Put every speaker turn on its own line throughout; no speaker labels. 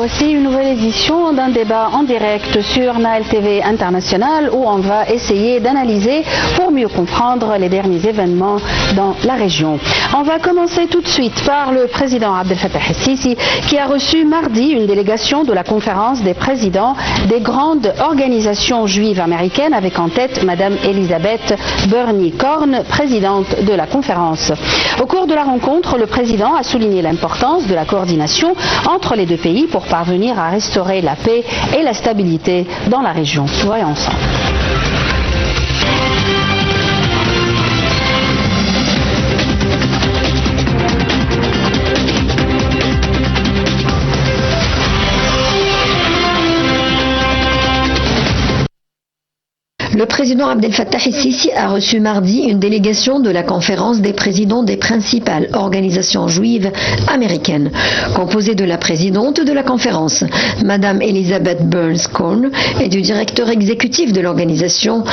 Voici une nouvelle édition d'un débat en direct sur Nile TV International où on va essayer d'analyser pour mieux comprendre les derniers événements dans la région. On va commencer tout de suite par le président Abdel Fattah el-Sisi qui a reçu mardi une délégation de la conférence des présidents des grandes organisations juives américaines avec en tête Madame Elizabeth Burney-Corn, présidente de la conférence. Au cours de la rencontre, le président a souligné l'importance de la coordination entre les deux pays pour parvenir à restaurer la paix et la stabilité dans la région. Voyons ensemble.
Le président Abdel Fattah el-Sisi a reçu mardi une délégation de la conférence des présidents des principales organisations juives américaines, composée de la présidente de la conférence, Madame Elizabeth Burney-Corn, et du directeur exécutif de l'organisation,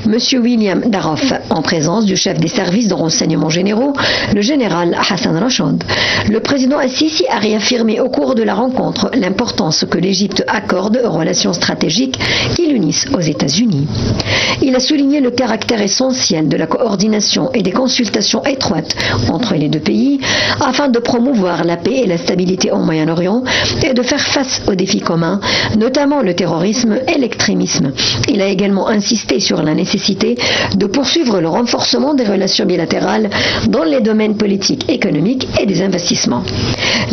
Monsieur William Daroff, en présence du chef des services de renseignement généraux, le général Hassan Rachad. Le président el-Sisi a réaffirmé au cours de la rencontre l'importance que l'Égypte accorde aux relations stratégiques qui l'unissent aux États-Unis. Il a souligné le caractère essentiel de la coordination et des consultations étroites entre les deux pays afin de promouvoir la paix et la stabilité au Moyen-Orient et de faire face aux défis communs, notamment le terrorisme et l'extrémisme. Il a également insisté sur la nécessité de poursuivre le renforcement des relations bilatérales dans les domaines politiques, économiques et des investissements.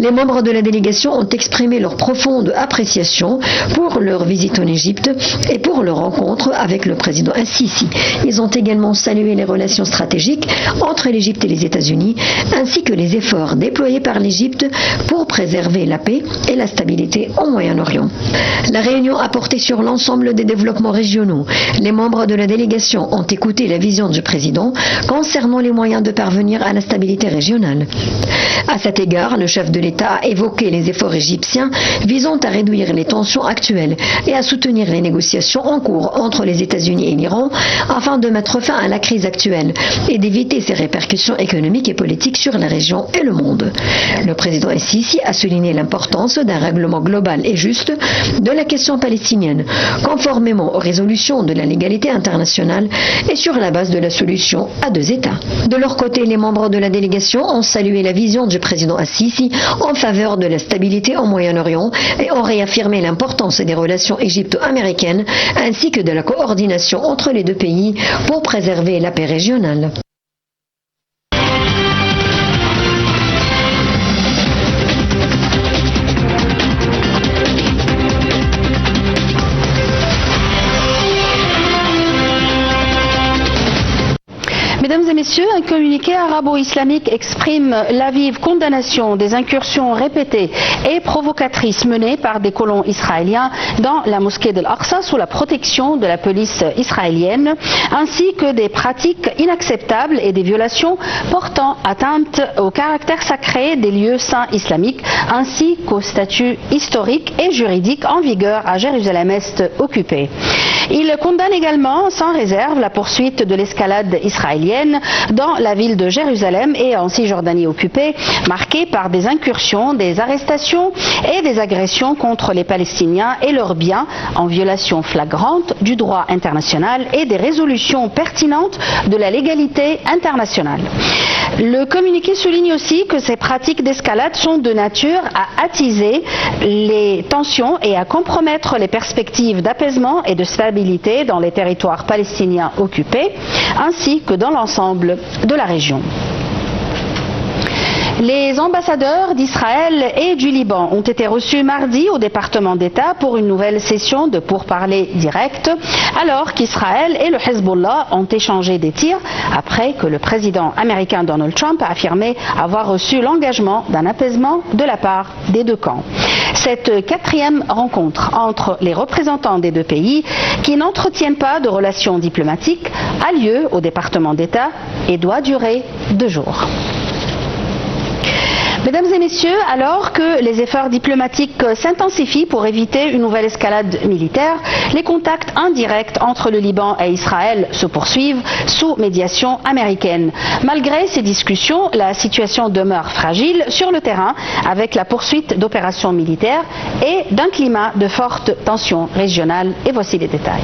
Les membres de la délégation ont exprimé leur profonde appréciation pour leur visite en Égypte et pour leur rencontre avec le président el-Sisi. Ils ont également salué les relations stratégiques entre l'Égypte et les États-Unis, ainsi que les efforts déployés par l'Égypte pour préserver la paix et la stabilité au Moyen-Orient. La réunion a porté sur l'ensemble des développements régionaux. Les membres de la délégation ont écouté la vision du président concernant les moyens de parvenir à la stabilité régionale. À cet égard, le chef de l'État a évoqué les efforts égyptiens visant à réduire les tensions actuelles et à soutenir les négociations en cours entre les États-Unis et l'Iran afin de mettre fin à la crise actuelle et d'éviter ses répercussions économiques et politiques sur la région et le monde. Le président el-Sisi a souligné l'importance d'un règlement global et juste de la question palestinienne, conformément aux résolutions de la légalité internationale et sur la base de la solution à deux États. De leur côté, les membres de la délégation ont salué la vision du président el-Sisi en faveur de la stabilité au Moyen-Orient et ont réaffirmé l'importance des relations égypto-américaines ainsi que de la coordination entre les deux pays pour préserver la paix régionale.
Mesdames et messieurs, un communiqué arabo-islamique exprime la vive condamnation des incursions répétées et provocatrices menées par des colons israéliens dans la mosquée de l'Aqsa sous la protection de la police israélienne, ainsi que des pratiques inacceptables et des violations portant atteinte au caractère sacré des lieux saints islamiques, ainsi qu'au statut historique et juridique en vigueur à Jérusalem-Est occupée. Il condamne également sans réserve la poursuite de l'escalade israélienne dans la ville de Jérusalem et en Cisjordanie occupée, marquée par des incursions, des arrestations et des agressions contre les Palestiniens et leurs biens en violation flagrante du droit international et des résolutions pertinentes de la légalité internationale. Le communiqué souligne aussi que ces pratiques d'escalade sont de nature à attiser les tensions et à compromettre les perspectives d'apaisement et de stabilité dans les territoires palestiniens occupés, ainsi que dans l'ensemble de la région. Les ambassadeurs d'Israël et du Liban ont été reçus mardi au département d'État pour une nouvelle session de pourparlers directs, alors qu'Israël et le Hezbollah ont échangé des tirs après que le président américain Donald Trump a affirmé avoir reçu l'engagement d'un apaisement de la part des deux camps. Cette quatrième rencontre entre les représentants des deux pays, qui n'entretiennent pas de relations diplomatiques, a lieu au département d'État et doit durer 2 jours. Mesdames et messieurs, alors que les efforts diplomatiques s'intensifient pour éviter une nouvelle escalade militaire, les contacts indirects entre le Liban et Israël se poursuivent sous médiation américaine. Malgré ces discussions, la situation demeure fragile sur le terrain avec la poursuite d'opérations militaires et d'un climat de forte tension régionale. Et voici les détails.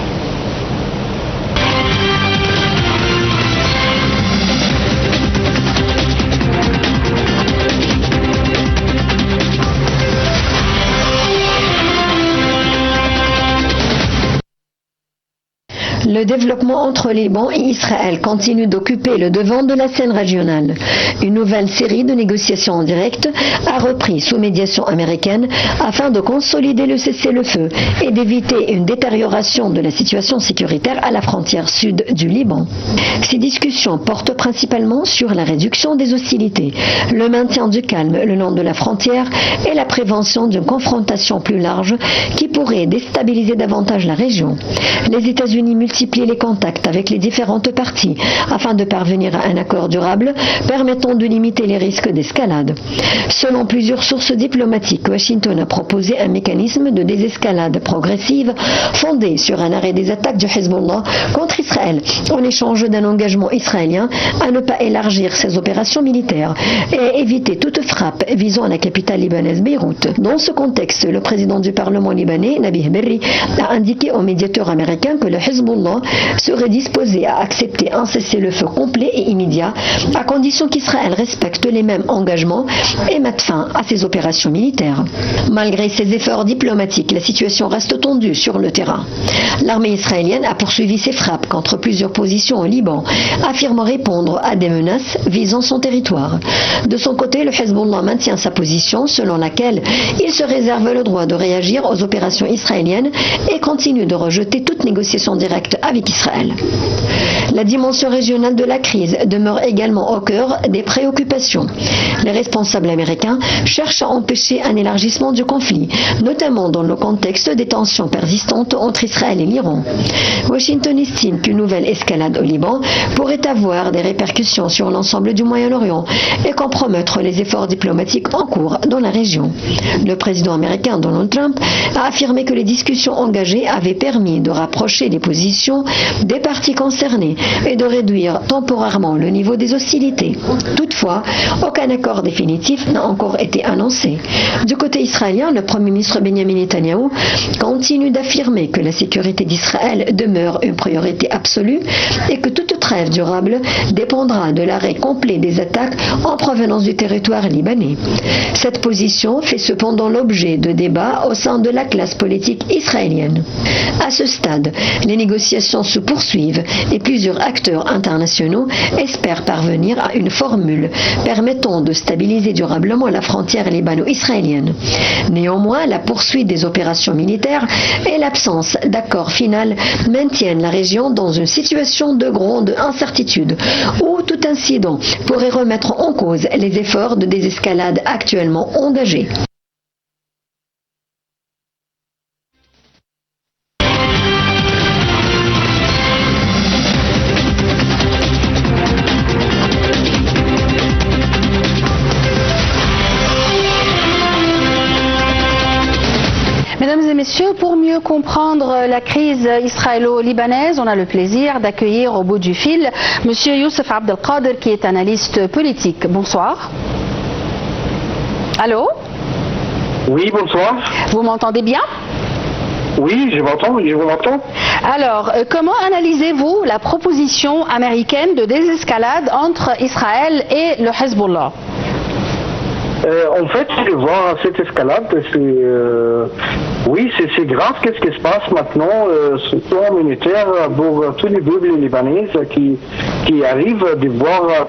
Le développement entre Liban et Israël continue d'occuper le devant de la scène régionale. Une nouvelle série de négociations en direct a repris sous médiation américaine afin de consolider le cessez-le-feu et d'éviter une détérioration de la situation sécuritaire à la frontière sud du Liban. Ces discussions portent principalement sur la réduction des hostilités, le maintien du calme le long de la frontière et la prévention d'une confrontation plus large qui pourrait déstabiliser davantage la région. Les États-Unis multiplient les contacts avec les différentes parties afin de parvenir à un accord durable permettant de limiter les risques d'escalade. Selon plusieurs sources diplomatiques, Washington a proposé un mécanisme de désescalade progressive fondé sur un arrêt des attaques du Hezbollah contre Israël en échange d'un engagement israélien à ne pas élargir ses opérations militaires et à éviter toute frappe visant la capitale libanaise Beyrouth. Dans ce contexte, le président du Parlement libanais, Nabih Berri, a indiqué au médiateur américain que le Hezbollah serait disposé à accepter un cessez-le-feu complet et immédiat à condition qu'Israël respecte les mêmes engagements et mette fin à ses opérations militaires. Malgré ces efforts diplomatiques, la situation reste tendue sur le terrain. L'armée israélienne a poursuivi ses frappes contre plusieurs positions au Liban, affirmant répondre à des menaces visant son territoire. De son côté, le Hezbollah maintient sa position selon laquelle il se réserve le droit de réagir aux opérations israéliennes et continue de rejeter toute négociation directe avec Israël. La dimension régionale de la crise demeure également au cœur des préoccupations. Les responsables américains cherchent à empêcher un élargissement du conflit, notamment dans le contexte des tensions persistantes entre Israël et l'Iran. Washington estime qu'une nouvelle escalade au Liban pourrait avoir des répercussions sur l'ensemble du Moyen-Orient et compromettre les efforts diplomatiques en cours dans la région. Le président américain Donald Trump a affirmé que les discussions engagées avaient permis de rapprocher les positions des parties concernées et de réduire temporairement le niveau des hostilités. Toutefois, aucun accord définitif n'a encore été annoncé. Du côté israélien, le Premier ministre Benjamin Netanyahou continue d'affirmer que la sécurité d'Israël demeure une priorité absolue et que toute trêve durable dépendra de l'arrêt complet des attaques en provenance du territoire libanais. Cette position fait cependant l'objet de débats au sein de la classe politique israélienne. À ce stade, les négociations se poursuivent et plusieurs acteurs internationaux espèrent parvenir à une formule permettant de stabiliser durablement la frontière libano-israélienne. Néanmoins, la poursuite des opérations militaires et l'absence d'accord final maintiennent la région dans une situation de grande incertitude où tout incident pourrait remettre en cause les efforts de désescalade actuellement engagés.
Mesdames et messieurs, pour mieux comprendre la crise israélo-libanaise, on a le plaisir d'accueillir au bout du fil M. Youssef Abdelkader, qui est analyste politique. Bonsoir. Allô?
Oui, bonsoir.
Vous m'entendez bien?
Oui, je m'entends, je vous m'entends.
Alors, comment analysez-vous la proposition américaine de désescalade entre Israël et le Hezbollah?
En fait, je vois cette escalade, c'est grave. Qu'est-ce qui se passe maintenant sur le plan militaire pour tous les peuples libanais qui arrivent de voir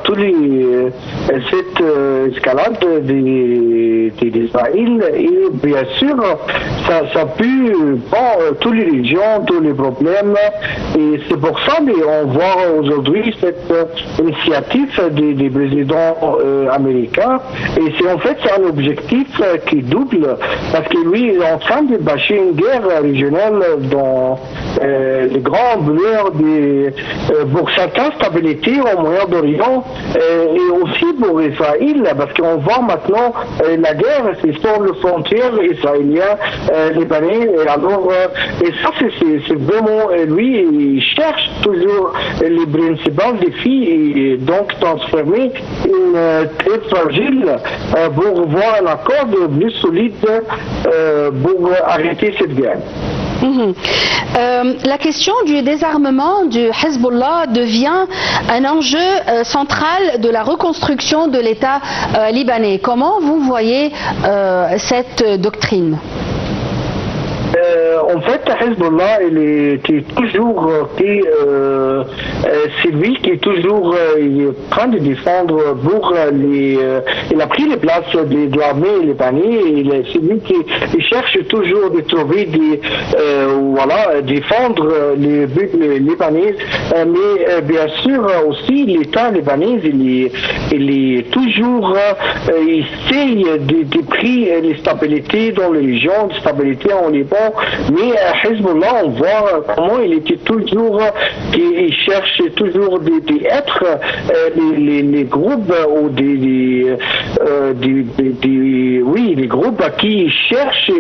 cette escalade d'Israël et bien sûr, ça pue toutes les régions, tous les problèmes et c'est pour ça qu'on voit aujourd'hui cette initiative des présidents américains et c'est en fait, c'est un objectif qui double, parce que lui, il est en train de bâcher une guerre régionale dans les grands brûleurs pour certaines stabilités au Moyen-Orient et aussi pour Israël, parce qu'on voit maintenant la guerre, c'est sur les frontières israéliennes-libanais, et ça, c'est vraiment, lui, il cherche toujours les principaux défis et donc transformer une très fragile pour voir un accord plus solide pour arrêter cette guerre.
La question du désarmement du Hezbollah devient un enjeu central de la reconstruction de l'État libanais. Comment vous voyez cette doctrine ?
En fait, Hezbollah, c'est lui qui est toujours en train de défendre pour il a pris les places de l'armée libanaise. C'est lui qui cherche toujours de trouver défendre les buts libanais. Mais bien sûr aussi l'État libanais, il est toujours essaye de prendre les stabilités dans les régions, de stabilité en Liban. Mais Hezbollah, on voit comment il était toujours, il cherche toujours d'être les groupes ou les groupes qui cherchent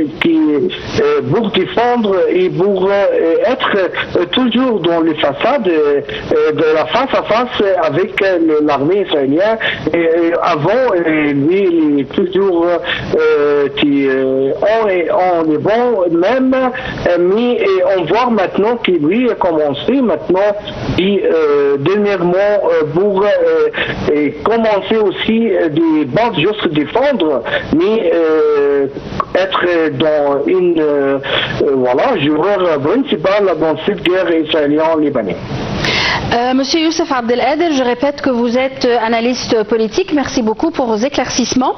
pour défendre et pour être toujours dans les façades de la face à face avec l'armée israélienne. Et avant, lui, il est toujours en Liban même. Mais on voit maintenant qu'il lui a commencé maintenant dernièrement pour commencer aussi des bases juste se défendre, mais être dans une joueur principal dans cette guerre israélienne-libanaise.
Monsieur Youssef Abdelkader, je répète que vous êtes analyste politique. Merci beaucoup pour vos éclaircissements.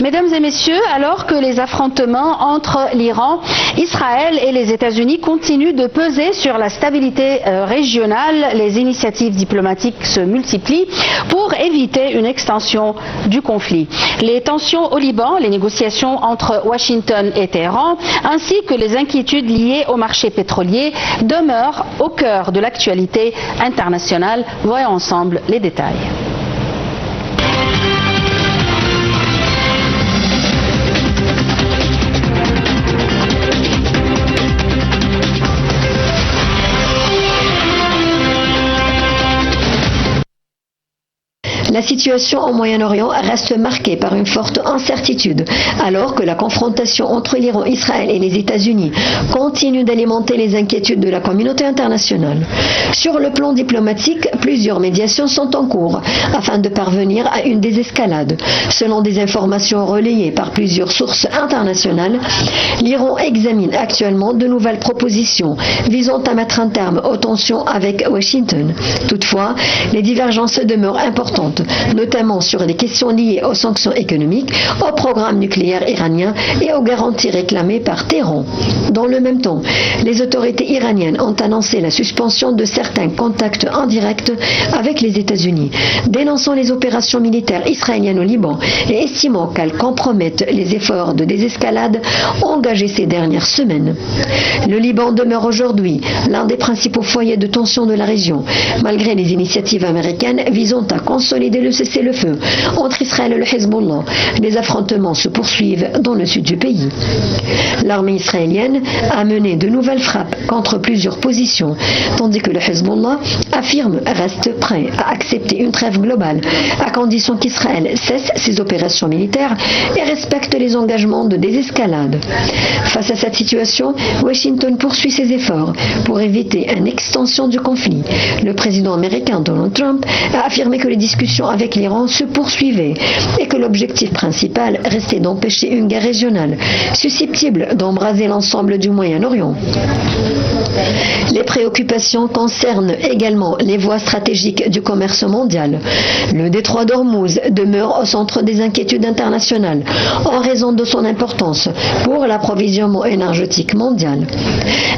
Mesdames et messieurs, alors que les affrontements entre l'Iran, Israël et les États-Unis continuent de peser sur la stabilité régionale, les initiatives diplomatiques se multiplient pour éviter une extension du conflit. Les tensions au Liban, les négociations entre Washington et Téhéran, ainsi que les inquiétudes liées au marché pétrolier demeurent au cœur de l'actualité internationale. Voyons ensemble les détails.
La situation au Moyen-Orient reste marquée par une forte incertitude, alors que la confrontation entre l'Iran, Israël et les États-Unis continue d'alimenter les inquiétudes de la communauté internationale. Sur le plan diplomatique, plusieurs médiations sont en cours afin de parvenir à une désescalade. Selon des informations relayées par plusieurs sources internationales, l'Iran examine actuellement de nouvelles propositions visant à mettre un terme aux tensions avec Washington. Toutefois, les divergences demeurent importantes, notamment sur les questions liées aux sanctions économiques, au programme nucléaire iranien et aux garanties réclamées par Téhéran. Dans le même temps, les autorités iraniennes ont annoncé la suspension de certains contacts indirects avec les États-Unis, dénonçant les opérations militaires israéliennes au Liban et estimant qu'elles compromettent les efforts de désescalade engagés ces dernières semaines. Le Liban demeure aujourd'hui l'un des principaux foyers de tension de la région, malgré les initiatives américaines visant à consolider le cessez-le-feu entre Israël et le Hezbollah. Les affrontements se poursuivent dans le sud du pays. L'armée israélienne a mené de nouvelles frappes contre plusieurs positions, tandis que le Hezbollah reste prêt à accepter une trêve globale, à condition qu'Israël cesse ses opérations militaires et respecte les engagements de désescalade. Face à cette situation, Washington poursuit ses efforts pour éviter une extension du conflit. Le président américain Donald Trump a affirmé que les discussions avec l'Iran se poursuivaient et que l'objectif principal restait d'empêcher une guerre régionale susceptible d'embraser l'ensemble du Moyen-Orient. Les préoccupations concernent également parallèlement les voies stratégiques du commerce mondial. Le détroit d'Ormuz demeure au centre des inquiétudes internationales en raison de son importance pour l'approvisionnement énergétique mondial.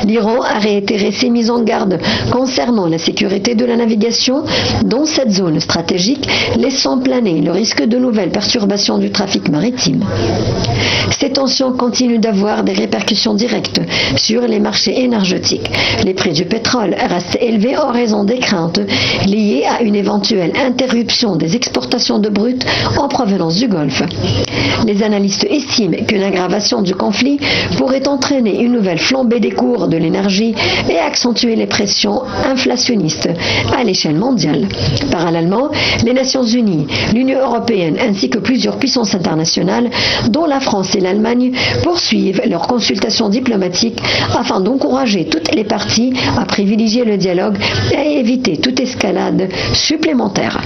L'Iran a réitéré ses mises en garde concernant la sécurité de la navigation dans cette zone stratégique, laissant planer le risque de nouvelles perturbations du trafic maritime. Ces tensions continuent d'avoir des répercussions directes sur les marchés énergétiques. Les prix du pétrole restent élevés en raison des craintes liées à une éventuelle interruption des exportations de brut en provenance du Golfe. Les analystes estiment qu'une aggravation du conflit pourrait entraîner une nouvelle flambée des cours de l'énergie et accentuer les pressions inflationnistes à l'échelle mondiale. Parallèlement, les Nations Unies, l'Union européenne ainsi que plusieurs puissances internationales, dont la France et l'Allemagne, poursuivent leurs consultations diplomatiques afin d'encourager toutes les parties à privilégier le dialogue et à éviter toute escalade supplémentaire.